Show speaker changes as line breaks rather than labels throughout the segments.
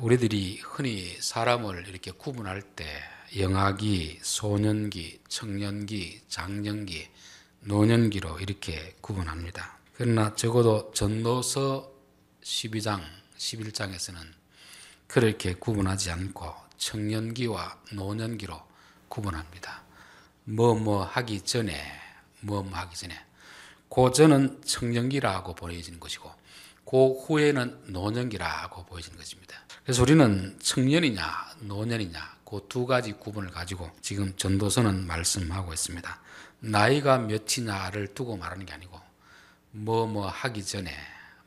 우리들이 흔히 사람을 이렇게 구분할 때 영아기, 소년기, 청년기, 장년기, 노년기로 이렇게 구분합니다. 그러나 적어도 전도서 12장, 11장에서는 그렇게 구분하지 않고 청년기와 노년기로 구분합니다. 뭐 하기 전에, 뭐 하기 전에. 그 전은 청년기라고 보여지는 것이고 그 후에는 노년기라고 보여지는 것입니다. 그래서 우리는 청년이냐 노년이냐 그 두 가지 구분을 가지고 지금 전도서는 말씀하고 있습니다. 나이가 몇이냐를 두고 말하는 게 아니고 뭐 하기 전에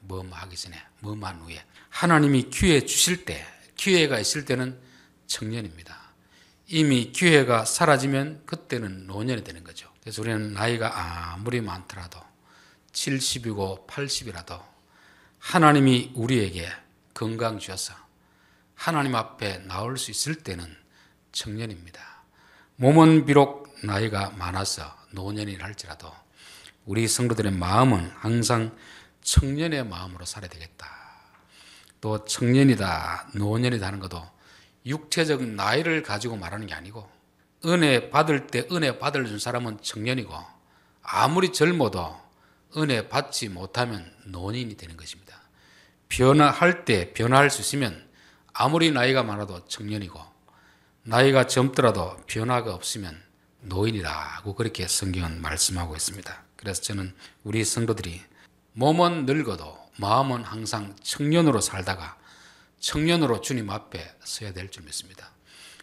하기 전에 뭐만 후에 하나님이 기회 주실 때 기회가 있을 때는 청년입니다. 이미 기회가 사라지면 그때는 노년이 되는 거죠. 그래서 우리는 나이가 아무리 많더라도 70이고 80이라도 하나님이 우리에게 건강 주셔서 하나님 앞에 나올 수 있을 때는 청년입니다. 몸은 비록 나이가 많아서 노년이라 할지라도 우리 성도들의 마음은 항상 청년의 마음으로 살아야 되겠다. 또 청년이다 노년이다 하는 것도 육체적 나이를 가지고 말하는 게 아니고 은혜 받을 때 은혜 받을 준 사람은 청년이고 아무리 젊어도 은혜 받지 못하면 노인이 되는 것입니다. 변화할 때 변화할 수 있으면 아무리 나이가 많아도 청년이고 나이가 젊더라도 변화가 없으면 노인이라고 그렇게 성경은 말씀하고 있습니다. 그래서 저는 우리 성도들이 몸은 늙어도 마음은 항상 청년으로 살다가 청년으로 주님 앞에 서야 될 줄 믿습니다.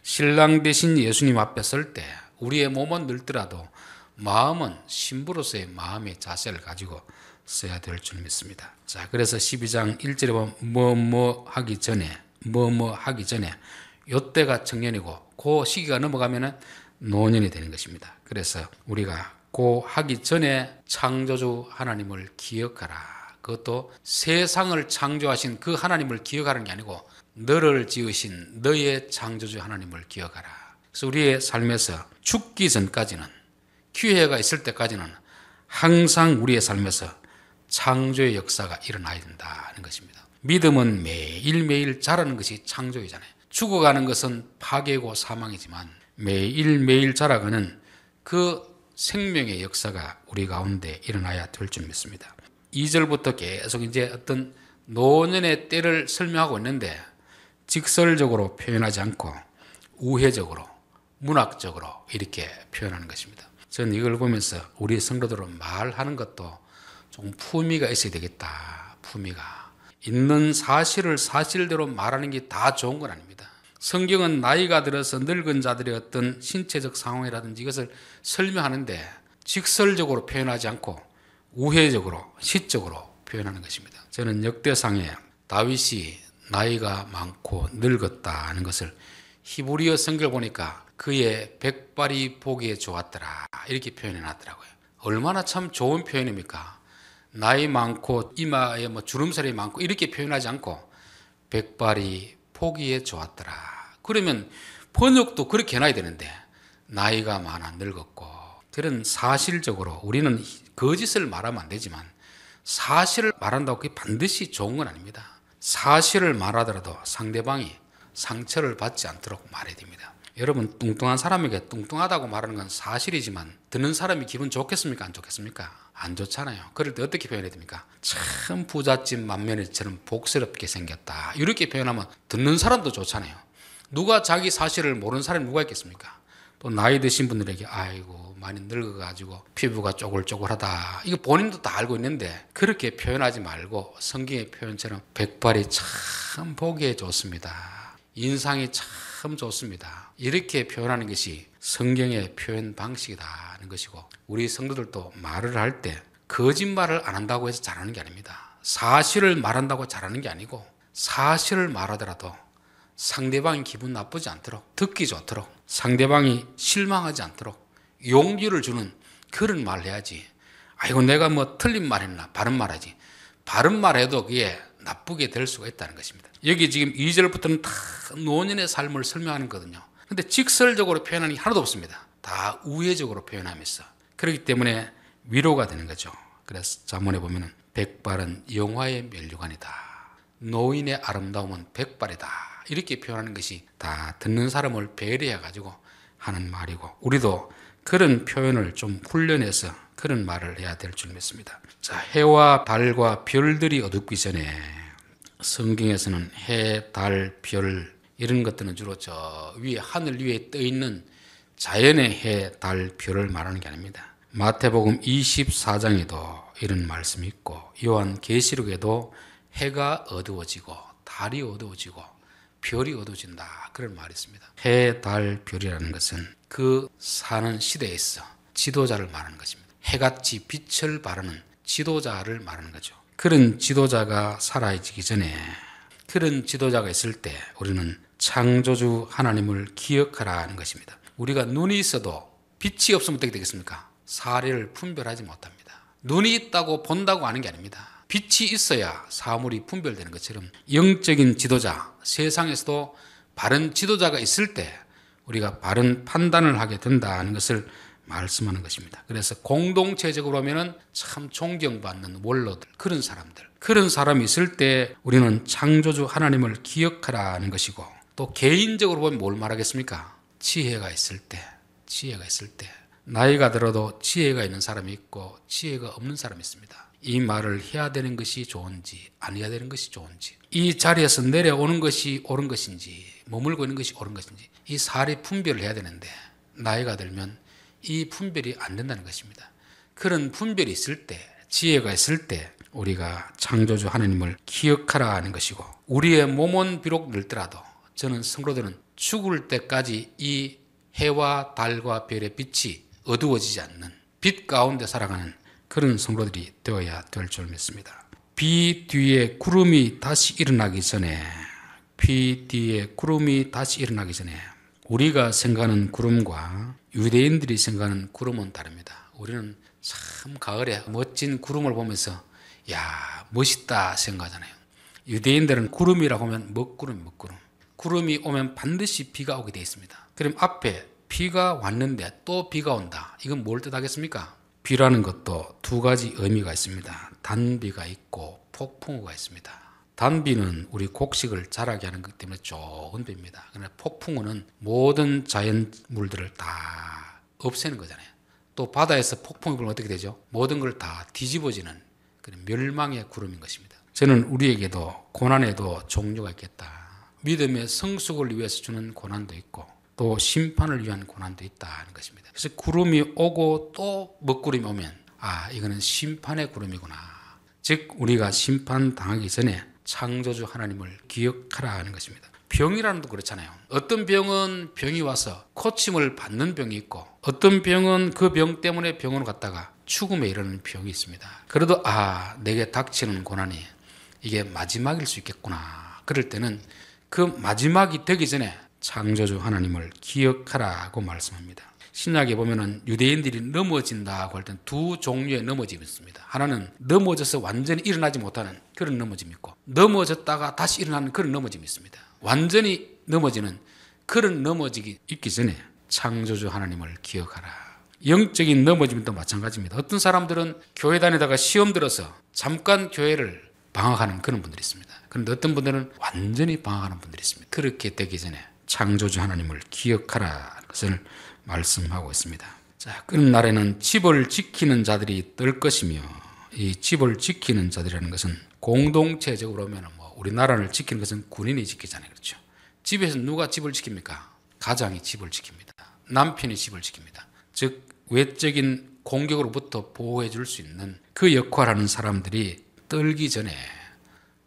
신랑 대신 예수님 앞에 설 때 우리의 몸은 늙더라도 마음은 신부로서의 마음의 자세를 가지고 써야 될 줄 믿습니다. 자, 그래서 12장 1절에 보면 뭐 하기 전에 요때가 청년이고 그 시기가 넘어가면은 노년이 되는 것입니다. 그래서 우리가 그 하기 전에 창조주 하나님을 기억하라. 그것도 세상을 창조하신 그 하나님을 기억하는 게 아니고 너를 지으신 너의 창조주 하나님을 기억하라. 그래서 우리의 삶에서 죽기 전까지는 기회가 있을 때까지는 항상 우리의 삶에서 창조의 역사가 일어나야 된다는 것입니다. 믿음은 매일매일 자라는 것이 창조이잖아요. 죽어가는 것은 파괴고 사망이지만 매일매일 자라가는 그 생명의 역사가 우리 가운데 일어나야 될 줄 믿습니다. 2절부터 계속 이제 어떤 노년의 때를 설명하고 있는데 직설적으로 표현하지 않고 우회적으로 문학적으로 이렇게 표현하는 것입니다. 저는 이걸 보면서 우리 성도들은 말하는 것도 좀 품위가 있어야 되겠다. 품위가. 있는 사실을 사실대로 말하는 게 다 좋은 건 아닙니다. 성경은 나이가 들어서 늙은 자들의 어떤 신체적 상황이라든지 이것을 설명하는데 직설적으로 표현하지 않고 우회적으로 시적으로 표현하는 것입니다. 저는 역대상에 다윗이 나이가 많고 늙었다는 것을 히브리어 성경을 보니까 그의 백발이 보기에 좋았더라 이렇게 표현해 놨더라고요. 얼마나 참 좋은 표현입니까? 나이 많고 이마에 주름살이 많고 이렇게 표현하지 않고 백발이 보기에 좋았더라. 그러면 번역도 그렇게 해놔야 되는데 나이가 많아 늙었고 그런 사실적으로 우리는 거짓을 말하면 안 되지만 사실을 말한다고 그게 반드시 좋은 건 아닙니다. 사실을 말하더라도 상대방이 상처를 받지 않도록 말해야 됩니다. 여러분 뚱뚱한 사람에게 뚱뚱하다고 말하는 건 사실이지만 듣는 사람이 기분 좋겠습니까? 안 좋겠습니까? 안 좋잖아요. 그럴 때 어떻게 표현해야 됩니까? 참 부잣집 맏며느리처럼 복스럽게 생겼다. 이렇게 표현하면 듣는 사람도 좋잖아요. 누가 자기 사실을 모르는 사람이 누가 있겠습니까? 또 나이 드신 분들에게 아이고 많이 늙어가지고 피부가 쪼글쪼글하다. 이거 본인도 다 알고 있는데 그렇게 표현하지 말고 성경의 표현처럼 백발이 참 보기에 좋습니다. 인상이 참 좋습니다. 이렇게 표현하는 것이 성경의 표현 방식이라는 것이고 우리 성도들도 말을 할 때 거짓말을 안 한다고 해서 잘하는 게 아닙니다. 사실을 말한다고 잘하는 게 아니고 사실을 말하더라도 상대방이 기분 나쁘지 않도록 듣기 좋도록 상대방이 실망하지 않도록 용기를 주는 그런 말을 해야지. 아이고 내가 틀린 말 했나 바른 말 하지. 바른 말 해도 그게 나쁘게 될 수가 있다는 것입니다. 여기 지금 2절부터는 다 노년의 삶을 설명하는 거거든요. 근데 직설적으로 표현하는 게 하나도 없습니다. 다 우회적으로 표현하면서 그렇기 때문에 위로가 되는 거죠. 그래서 자문에 보면은 백발은 영화의 면류관이다. 노인의 아름다움은 백발이다. 이렇게 표현하는 것이 다 듣는 사람을 배려해가지고 하는 말이고, 우리도 그런 표현을 좀 훈련해서 그런 말을 해야 될 줄 믿습니다. 자, 해와 달과 별들이 어둡기 전에, 성경에서는 해, 달, 별 이런 것들은 주로 저 위에 하늘 위에 떠 있는 자연의 해, 달, 별을 말하는 게 아닙니다. 마태복음 24장에도 이런 말씀이 있고, 요한 계시록에도 해가 어두워지고 달이 어두워지고 별이 어두워진다, 그런 말이 있습니다. 해, 달, 별이라는 것은 그 사는 시대에서 지도자를 말하는 것입니다. 해같이 빛을 발하는 지도자를 말하는 거죠. 그런 지도자가 사라지기 전에, 그런 지도자가 있을 때 우리는 창조주 하나님을 기억하라는 것입니다. 우리가 눈이 있어도 빛이 없으면 어떻게 되겠습니까? 사례를 분별하지 못합니다. 눈이 있다고 본다고 하는 게 아닙니다. 빛이 있어야 사물이 분별되는 것처럼 영적인 지도자, 세상에서도 바른 지도자가 있을 때 우리가 바른 판단을 하게 된다는 것을 말씀하는 것입니다. 그래서 공동체적으로 하면은 참 존경받는 원로들, 그런 사람들, 그런 사람이 있을 때 우리는 창조주 하나님을 기억하라는 것이고, 또 개인적으로 보면 뭘 말하겠습니까? 지혜가 있을 때, 지혜가 있을 때, 나이가 들어도 지혜가 있는 사람이 있고 지혜가 없는 사람이 있습니다. 이 말을 해야 되는 것이 좋은지 안 해야 되는 것이 좋은지, 이 자리에서 내려오는 것이 옳은 것인지 머물고 있는 것이 옳은 것인지, 이 사리 분별을 해야 되는데 나이가 들면 이 분별이 안 된다는 것입니다. 그런 분별이 있을 때, 지혜가 있을 때 우리가 창조주 하나님을 기억하라 하는 것이고, 우리의 몸은 비록 늙더라도 저는 성도들은 죽을 때까지 이 해와 달과 별의 빛이 어두워지지 않는 빛 가운데 살아가는 그런 성도들이 되어야 될 줄 믿습니다. 비 뒤에 구름이 다시 일어나기 전에, 비 뒤에 구름이 다시 일어나기 전에 우리가 생각하는 구름과 유대인들이 생각하는 구름은 다릅니다. 우리는 참 가을에 멋진 구름을 보면서 야, 멋있다 생각하잖아요. 유대인들은 구름이라고 하면 먹구름. 구름이 오면 반드시 비가 오게 되어 있습니다. 그럼 앞에 비가 왔는데 또 비가 온다. 이건 뭘 뜻하겠습니까? 비라는 것도 두 가지 의미가 있습니다. 단비가 있고 폭풍우가 있습니다. 단비는 우리 곡식을 자라게 하는 것 때문에 좋은 비입니다. 그러나 폭풍우는 모든 자연물들을 다 없애는 거잖아요. 또 바다에서 폭풍이 불면 어떻게 되죠? 모든 걸 다 뒤집어지는 그런 멸망의 구름인 것입니다. 저는 우리에게도 고난에도 종류가 있겠다. 믿음의 성숙을 위해서 주는 고난도 있고 또 심판을 위한 고난도 있다는 것입니다. 그래서 구름이 오고 또 먹구름이 오면 이거는 심판의 구름이구나. 즉 우리가 심판당하기 전에 창조주 하나님을 기억하라 하는 것입니다. 병이라는 것도 그렇잖아요. 어떤 병은 병이 와서 고침을 받는 병이 있고, 어떤 병은 그 병 때문에 병원을 갔다가 죽음에 이르는 병이 있습니다. 그래도 내게 닥치는 고난이 이게 마지막일 수 있겠구나. 그럴 때는 그 마지막이 되기 전에 창조주 하나님을 기억하라고 말씀합니다. 신약에 보면은 유대인들이 넘어진다고 할 때는 두 종류의 넘어짐이 있습니다. 하나는 넘어져서 완전히 일어나지 못하는 그런 넘어짐이 있고, 넘어졌다가 다시 일어나는 그런 넘어짐이 있습니다. 완전히 넘어지는 그런 넘어지기 있기 전에 창조주 하나님을 기억하라. 영적인 넘어짐도 마찬가지입니다. 어떤 사람들은 교회 다니다가 시험 들어서 잠깐 교회를 방학하는 그런 분들이 있습니다. 그런데 어떤 분들은 완전히 방학하는 분들이 있습니다. 그렇게 되기 전에 창조주 하나님을 기억하라는 것을 말씀하고 있습니다. 자, 그런 날에는 집을 지키는 자들이 뜰 것이며, 이 집을 지키는 자들이라는 것은 공동체적으로 보면 우리나라를 지키는 것은 군인이 지키잖아요. 그렇죠? 집에서 누가 집을 지킵니까? 가장이 집을 지킵니다. 남편이 집을 지킵니다. 즉 외적인 공격으로부터 보호해 줄 수 있는 그 역할하는 사람들이 떨기 전에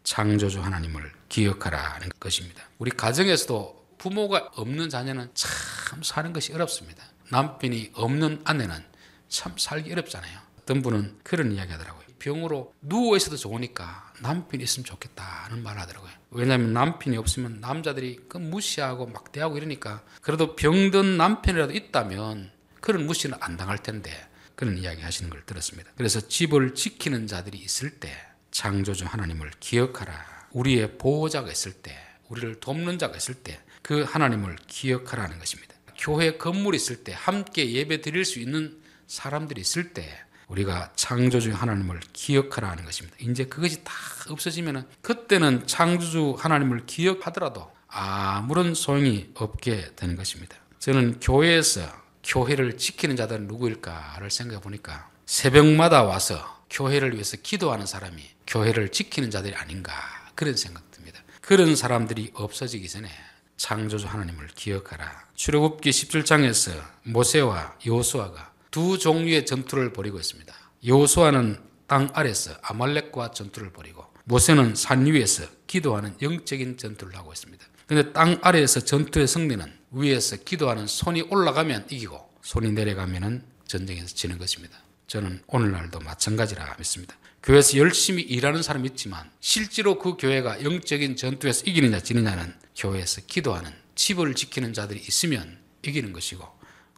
창조주 하나님을 기억하라는 것입니다. 우리 가정에서도 부모가 없는 자녀는 참 사는 것이 어렵습니다. 남편이 없는 아내는 참 살기 어렵잖아요. 어떤 분은 그런 이야기 하더라고요. 병으로 누워 있어도 좋으니까 남편이 있으면 좋겠다는 말을 하더라고요. 왜냐하면 남편이 없으면 남자들이 그 무시하고 막대하고 이러니까, 그래도 병든 남편이라도 있다면 그런 무시는 안 당할 텐데, 그런 이야기 하시는 걸 들었습니다. 그래서 집을 지키는 자들이 있을 때 창조주 하나님을 기억하라. 우리의 보호자가 있을 때, 우리를 돕는 자가 있을 때 그 하나님을 기억하라는 것입니다. 교회 건물이 있을 때, 함께 예배 드릴 수 있는 사람들이 있을 때 우리가 창조주 하나님을 기억하라 하는 것입니다. 이제 그것이 다 없어지면 그때는 창조주 하나님을 기억하더라도 아무런 소용이 없게 되는 것입니다. 저는 교회에서 교회를 지키는 자들은 누구일까를 생각해 보니까 새벽마다 와서 교회를 위해서 기도하는 사람이 교회를 지키는 자들이 아닌가 그런 생각 듭니다. 그런 사람들이 없어지기 전에 창조주 하나님을 기억하라. 출애굽기 17장에서 모세와 여호수아가 두 종류의 전투를 벌이고 있습니다. 여호수아는 땅 아래에서 아말렉과 전투를 벌이고 모세는 산 위에서 기도하는 영적인 전투를 하고 있습니다. 그런데 땅 아래에서 전투의 승리는 위에서 기도하는 손이 올라가면 이기고 손이 내려가면 전쟁에서 지는 것입니다. 저는 오늘날도 마찬가지라 믿습니다. 교회에서 열심히 일하는 사람이 있지만 실제로 그 교회가 영적인 전투에서 이기느냐 지느냐는 교회에서 기도하는 집을 지키는 자들이 있으면 이기는 것이고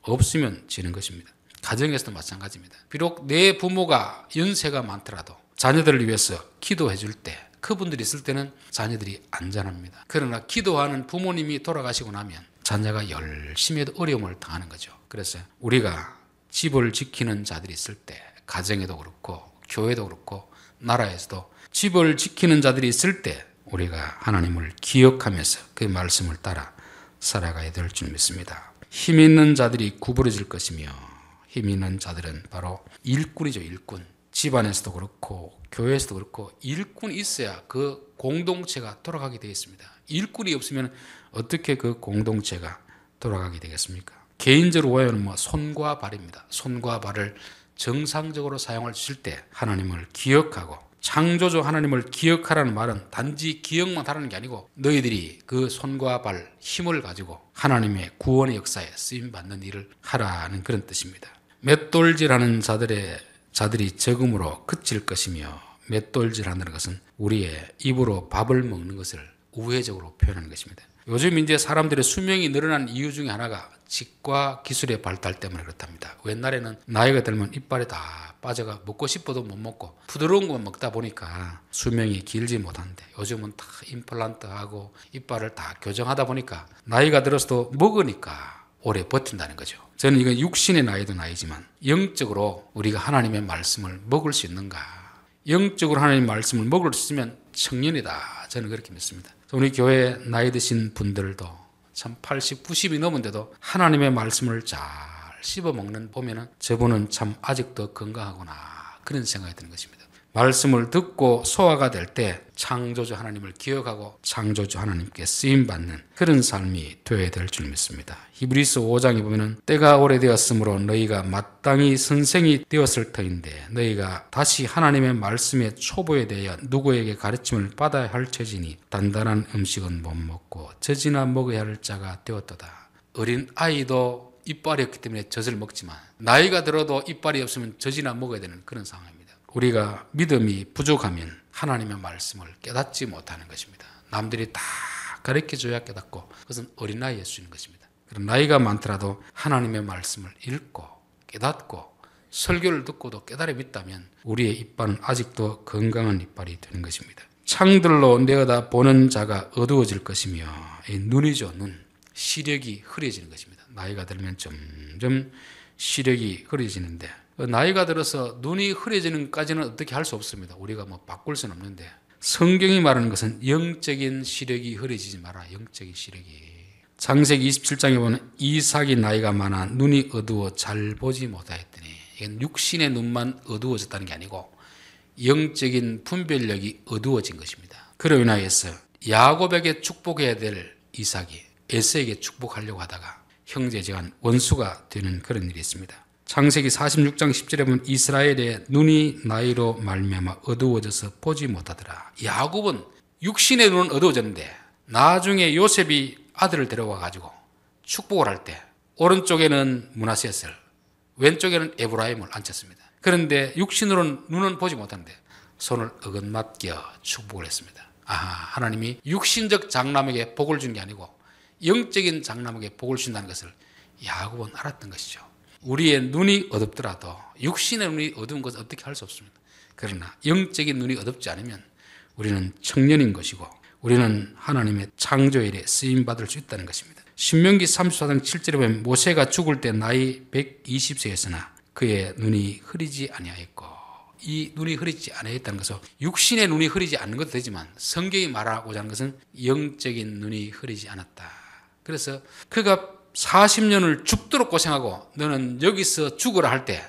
없으면 지는 것입니다. 가정에서도 마찬가지입니다. 비록 내 부모가 연세가 많더라도 자녀들을 위해서 기도해 줄 때 그분들이 있을 때는 자녀들이 안전합니다. 그러나 기도하는 부모님이 돌아가시고 나면 자녀가 열심히 해도 어려움을 당하는 거죠. 그래서 우리가 집을 지키는 자들이 있을 때 가정에도 그렇고 교회도 그렇고 나라에서도 집을 지키는 자들이 있을 때 우리가 하나님을 기억하면서 그 말씀을 따라 살아가야 될 줄 믿습니다. 힘 있는 자들이 구부러질 것이며 힘 있는 자들은 바로 일꾼이죠. 일꾼. 집안에서도 그렇고 교회에서도 그렇고 일꾼이 있어야 그 공동체가 돌아가게 되어 있습니다. 일꾼이 없으면 어떻게 그 공동체가 돌아가게 되겠습니까? 개인적으로 보면 손과 발입니다. 손과 발을 정상적으로 사용할 수 있을 때 하나님을 기억하고 창조주 하나님을 기억하라는 말은 단지 기억만 하라는 게 아니고 너희들이 그 손과 발 힘을 가지고 하나님의 구원의 역사에 쓰임받는 일을 하라는 그런 뜻입니다. 맷돌질하는 자들이 적음으로 그칠 것이며 맷돌질하는 것은 우리의 입으로 밥을 먹는 것을 우회적으로 표현하는 것입니다. 요즘 이제 사람들의 수명이 늘어난 이유 중에 하나가 치과 기술의 발달 때문에 그렇답니다. 옛날에는 나이가 들면 이빨이 다 빠져가 먹고 싶어도 못 먹고 부드러운 것만 먹다 보니까 수명이 길지 못한데 요즘은 다 임플란트하고 이빨을 다 교정하다 보니까 나이가 들어서도 먹으니까 오래 버틴다는 거죠. 저는 이건 육신의 나이도 나이지만 영적으로 우리가 하나님의 말씀을 먹을 수 있는가? 영적으로 하나님의 말씀을 먹을 수 있으면 청년이다. 저는 그렇게 믿습니다. 우리 교회 나이 드신 분들도 참 80, 90이 넘은데도 하나님의 말씀을 잘 씹어먹는 보면은 저분은 참 아직도 건강하구나 그런 생각이 드는 것입니다. 말씀을 듣고 소화가 될 때 창조주 하나님을 기억하고 창조주 하나님께 쓰임받는 그런 삶이 되어야 될 줄 믿습니다. 히브리서 5장에 보면 때가 오래되었으므로 너희가 마땅히 선생이 되었을 터인데 너희가 다시 하나님의 말씀의 초보에 대하여 누구에게 가르침을 받아야 할 처지니 단단한 음식은 못 먹고 젖이나 먹어야 할 자가 되었도다. 어린 아이도 이빨이 없기 때문에 젖을 먹지만 나이가 들어도 이빨이 없으면 젖이나 먹어야 되는 그런 상황입니다. 우리가 믿음이 부족하면 하나님의 말씀을 깨닫지 못하는 것입니다. 남들이 다 가르쳐줘야 깨닫고 그것은 어린아이의 수인 것입니다. 그럼 나이가 많더라도 하나님의 말씀을 읽고 깨닫고 설교를 듣고도 깨달음이 있다면 우리의 이빨은 아직도 건강한 이빨이 되는 것입니다. 창들로 내어다 보는 자가 어두워질 것이며 이 눈이죠. 눈. 시력이 흐려지는 것입니다. 나이가 들면 점점 시력이 흐려지는데 나이가 들어서 눈이 흐려지는 것까지는 어떻게 할 수 없습니다. 우리가 바꿀 수는 없는데 성경이 말하는 것은 영적인 시력이 흐려지지 마라. 영적인 시력이. 창세기 27장에 보면 이삭이 나이가 많아 눈이 어두워 잘 보지 못하였더니 이건 육신의 눈만 어두워졌다는 게 아니고 영적인 분별력이 어두워진 것입니다. 그로 인하여서 야곱에게 축복해야 될 이삭이 에서에게 축복하려고 하다가 형제지간 원수가 되는 그런 일이 있습니다. 창세기 46장 10절에 보면 이스라엘의 눈이 나이로 말미암아 어두워져서 보지 못하더라. 야곱은 육신의 눈은 어두워졌는데 나중에 요셉이 아들을 데려와 가지고 축복을 할 때 오른쪽에는 므낫셋을 왼쪽에는 에브라임을 앉혔습니다. 그런데 육신으로는 눈은 보지 못하는데 손을 어긋맞겨 축복을 했습니다. 하나님이 육신적 장남에게 복을 준 게 아니고 영적인 장남에게 복을 준다는 것을 야곱은 알았던 것이죠. 우리의 눈이 어둡더라도 육신의 눈이 어두운 것은 어떻게 할 수 없습니다. 그러나 영적인 눈이 어둡지 않으면 우리는 청년인 것이고 우리는 하나님의 창조일에 쓰임받을 수 있다는 것입니다. 신명기 34장 7절에 보면 모세가 죽을 때 나이 120세였으나 그의 눈이 흐리지 아니하였고, 이 눈이 흐리지 아니하였다는 것은 육신의 눈이 흐리지 않는 것도 되지만 성경이 말하고자 하는 것은 영적인 눈이 흐리지 않았다. 그래서 그가 40년을 죽도록 고생하고 너는 여기서 죽으라 할 때,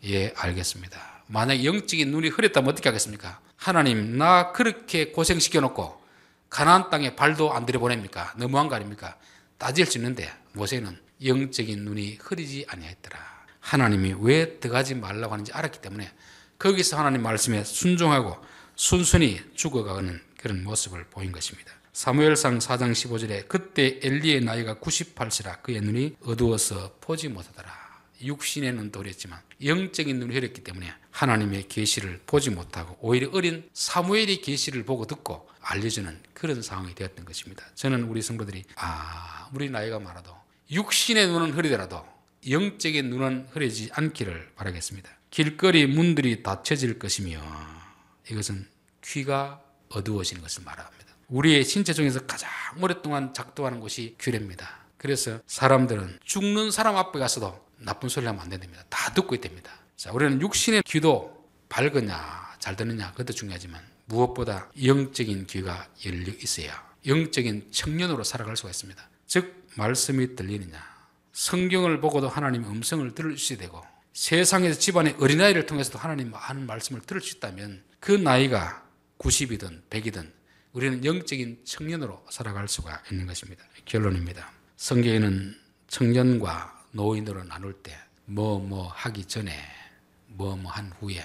예, 알겠습니다. 만약에 영적인 눈이 흐렸다면 어떻게 하겠습니까? 하나님, 나 그렇게 고생시켜놓고 가나안 땅에 발도 안 들여보냅니까? 너무한 거 아닙니까? 따질 수 있는데 모세는 영적인 눈이 흐리지 아니하였더라. 하나님이 왜 들어가지 말라고 하는지 알았기 때문에 거기서 하나님 말씀에 순종하고 순순히 죽어가는 그런 모습을 보인 것입니다. 사무엘상 4장 15절에 그때 엘리의 나이가 98세라 그의 눈이 어두워서 보지 못하더라. 육신의 눈도 흐렸지만 영적인 눈이 흐렸기 때문에 하나님의 계시를 보지 못하고 오히려 어린 사무엘의 계시를 보고 듣고 알려주는 그런 상황이 되었던 것입니다. 저는 우리 성도들이 우리 나이가 많아도 육신의 눈은 흐리더라도 영적인 눈은 흐리지 않기를 바라겠습니다. 길거리 문들이 닫혀질 것이며 이것은 귀가 어두워지는 것을 말합니다. 우리의 신체 중에서 가장 오랫동안 작동하는 곳이 귀랍니다. 그래서 사람들은 죽는 사람 앞에 가서도 나쁜 소리 하면 안 됩니다. 다 듣고 있답니다. 자, 우리는 육신의 귀도 밝으냐 잘 듣느냐 그것도 중요하지만 무엇보다 영적인 귀가 열려 있어야 영적인 청년으로 살아갈 수가 있습니다. 즉 말씀이 들리느냐, 성경을 보고도 하나님의 음성을 들을 수 되고 세상에서 집안의 어린아이를 통해서도 하나님 하는 말씀을 들을 수 있다면 그 나이가 90이든 100이든 우리는 영적인 청년으로 살아갈 수가 있는 것입니다. 결론입니다. 성경에는 청년과 노인으로 나눌 때 뭐 하기 전에 뭐 한 후에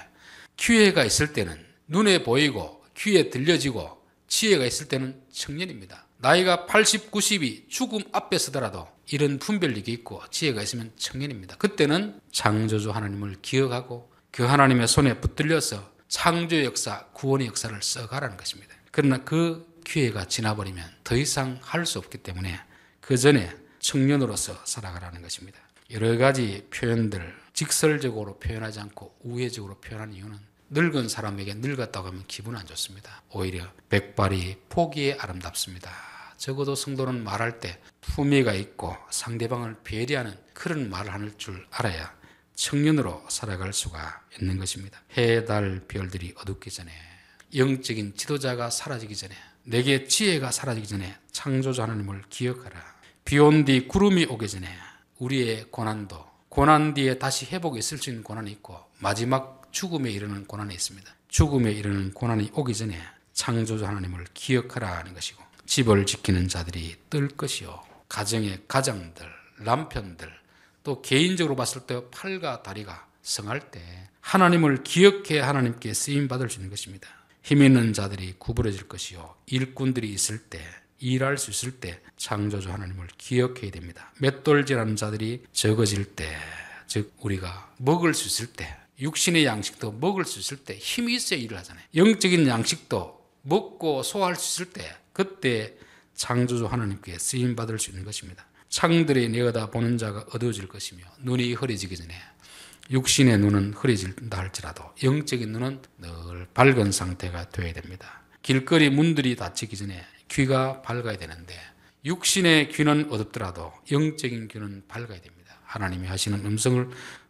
기회가 있을 때는 눈에 보이고 귀에 들려지고 지혜가 있을 때는 청년입니다. 나이가 80, 90이 죽음 앞에 서더라도 이런 분별력이 있고 지혜가 있으면 청년입니다. 그때는 창조주 하나님을 기억하고 그 하나님의 손에 붙들려서 창조의 역사, 구원의 역사를 써가라는 것입니다. 그러나 그 기회가 지나버리면 더 이상 할 수 없기 때문에 그 전에 청년으로서 살아가라는 것입니다. 여러 가지 표현들 직설적으로 표현하지 않고 우회적으로 표현하는 이유는 늙은 사람에게 늙었다고 하면 기분 안 좋습니다. 오히려 백발이 포기에 아름답습니다. 적어도 성도는 말할 때 품위가 있고 상대방을 배려하는 그런 말을 하는 줄 알아야 청년으로 살아갈 수가 있는 것입니다. 해, 달, 별들이 어둡기 전에 영적인 지도자가 사라지기 전에 내게 지혜가 사라지기 전에 창조주 하나님을 기억하라. 비온 뒤 구름이 오기 전에 우리의 고난도 고난 뒤에 다시 회복이 있을 수 있는 고난이 있고 마지막 죽음에 이르는 고난이 있습니다. 죽음에 이르는 고난이 오기 전에 창조주 하나님을 기억하라는 것이고 집을 지키는 자들이 뜰 것이요 가정의 가장들, 남편들 또 개인적으로 봤을 때 팔과 다리가 성할 때 하나님을 기억해 하나님께 쓰임받을 수 있는 것입니다. 힘 있는 자들이 구부러질 것이요 일꾼들이 있을 때 일할 수 있을 때 창조주 하나님을 기억해야 됩니다. 맷돌질하는 자들이 적어질 때, 즉 우리가 먹을 수 있을 때 육신의 양식도 먹을 수 있을 때 힘이 있어야 일을 하잖아요. 영적인 양식도 먹고 소화할 수 있을 때 그때 창조주 하나님께 쓰임받을 수 있는 것입니다. 창들이 내어다 보는 자가 어두워질 것이며 눈이 흐려지기 전에 육신의 눈은 흐려진다 할지라도 영적인 눈은 늘 밝은 상태가 되어야 됩니다. 길거리 문들이 닫히기 전에 귀가 밝아야 되는데 육신의 귀는 어둡더라도 영적인 귀는 밝아야 됩니다. 하나님이 하시는 음성을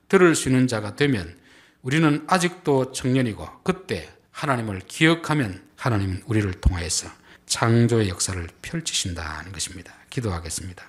들을 수 있는 자가 되면 우리는 아직도 청년이고 그때 하나님을 기억하면 하나님은 우리를 통하여서 창조의 역사를 펼치신다는 것입니다. 기도하겠습니다.